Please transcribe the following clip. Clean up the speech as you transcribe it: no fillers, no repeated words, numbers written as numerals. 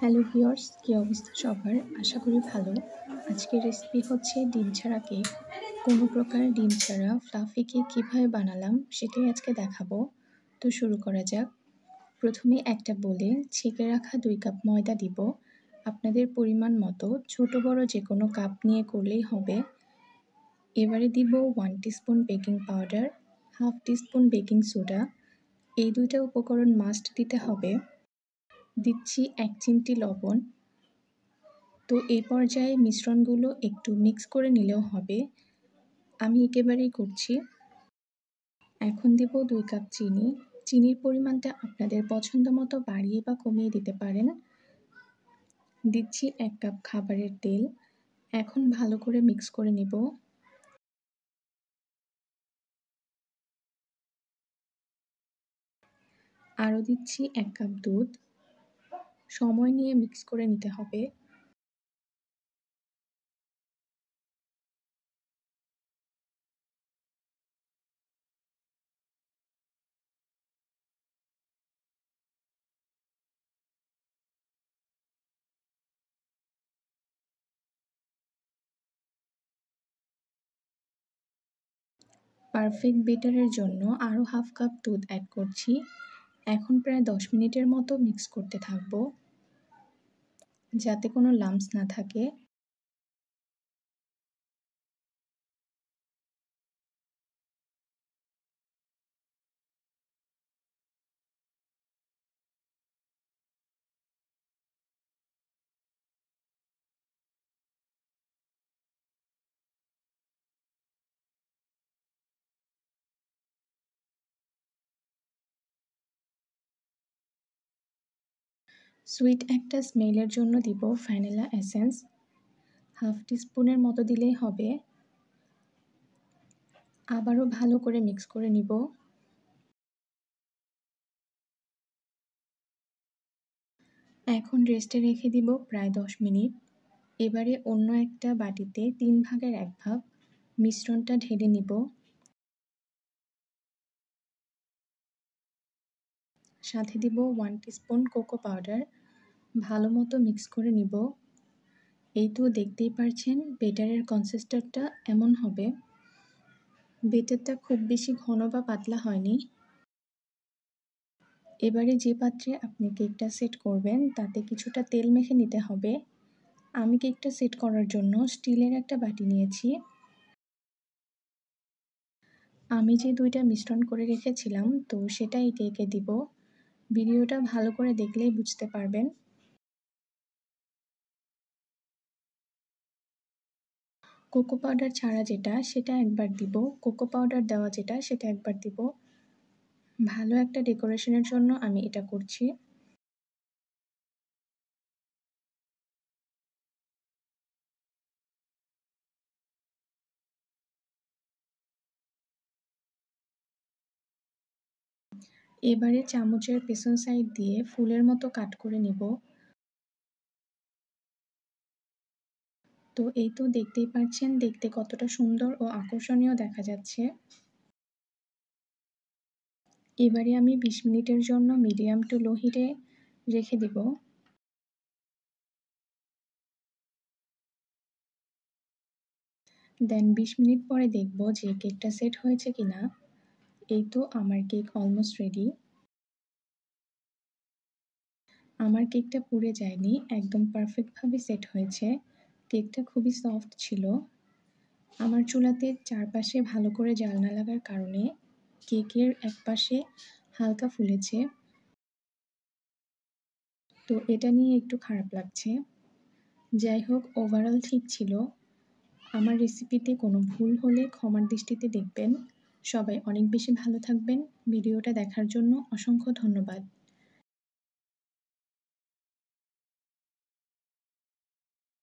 Hello viewers, কী অবস্থা সবার? আশা করি ভালো। আজকের রেসিপি হচ্ছে ডিম ছাড়া কেক। কোনো প্রকার ডিম ছাড়া ফ্লাফি কেক কীভাবে বানালাম সেটাই আজকে দেখাবো। তো শুরু করা যাক। প্রথমে একটা বোলে ছেঁকে রাখা 2 কাপ ময়দা দিব। আপনাদের পরিমাণ মতো ছোট বড় যে কোনো কাপ নিয়ে করলেই হবে। এবারে দিব 1 teaspoon baking powder, half teaspoon baking soda. এই দুইটা উপকরণ মাস্ট দিতে হবে। দিচ্ছি 1 চিমটি লবণ। তো এই পর্যায়ে মিশ্রণগুলো একটু মিক্স করে নিলেও হবে। আমি একেবারেই করছি। এখন দেব 2 কাপ চিনি। চিনির পরিমাণটা আপনাদের পছন্দ মতো বাড়িয়ে বা কমিয়ে দিতে পারেন। দিচ্ছি 1 কাপ খাবারের তেল। এখন ভালো করে মিক্স করে নিব। আরও দিচ্ছি 1 কাপ দুধ। সময় নিয়ে মিক্স করে নিতে হবে। পারফেক্ট বেটারের জন্য আরও হাফ কাপ দুধ অ্যাড করছি। এখন প্রায় 10 মিনিটের মতো মিক্স করতে থাকব, যাতে কোনো লাম্পস না থাকে। সুইট একটা স্মেলের জন্য দিব ভ্যানিলা এসেন্স, হাফ টিস্পুনের মতো দিলেই হবে। আবারও ভালো করে মিক্স করে নিব। এখন রেস্টে রেখে দিব প্রায় 10 মিনিট। এবারে অন্য একটা বাটিতে 3 ভাগের 1 ভাগ মিশ্রণটা ঢেলে নিব। সাথে দিব 1 টিস্পুন কোকো পাউডার। ভালো মতো মিক্স করে নিব। এই তো দেখতেই পারছেন বেটারের কনসিস্টেন্সিটা এমন হবে। বেটারটা খুব বেশি ঘন বা পাতলা হয়নি। এবারে যে পাত্রে আপনি কেকটা সেট করবেন তাতে কিছুটা তেল মেখে নিতে হবে। আমি কেকটা সেট করার জন্য স্টিলের একটা বাটি নিয়েছি। আমি যে 2টা মিশ্রণ করে রেখেছিলাম তো সেটা এই কেকে দিব। ভিডিওটা ভালো করে দেখলেই বুঝতে পারবেন। কোকো পাউডার ছাড়া যেটা সেটা একবার দিব, কোকো পাউডার দেওয়া যেটা সেটা একবার দিব। ভালো একটা ডেকোরেশনের জন্য আমি এটা করছি। এবারে চামচের পেছন সাইড দিয়ে ফুলের মতো কাট করে নিব। তো এই তো দেখতেই পাচ্ছেন দেখতে কতটা সুন্দর ও আকর্ষণীয় দেখা যাচ্ছে। এবারে আমি 20 মিনিটের জন্য মিডিয়াম টু লো হিটে রেখে দিব। দেন 20 মিনিট পরে দেখব যে কেকটা সেট হয়েছে কিনা। এই তো আমার কেক অলমোস্ট রেডি। আমার কেকটা পুড়ে যায়নি, একদম পারফেক্টভাবে সেট হয়েছে। কেকটা খুবই সফট ছিল। আমার চুলাতে চারপাশে ভালো করে জাল না লাগার কারণে কেকের একপাশে হালকা ফুলেছে। তো এটা নিয়ে একটু খারাপ লাগছে। যাই হোক ওভারঅল ঠিক ছিল। আমার রেসিপিতে কোনো ভুল হলে ক্ষমার দৃষ্টিতে দেখবেন। সবাই অনেক বেশি ভালো থাকবেন। ভিডিওটা দেখার জন্য অসংখ্য ধন্যবাদ।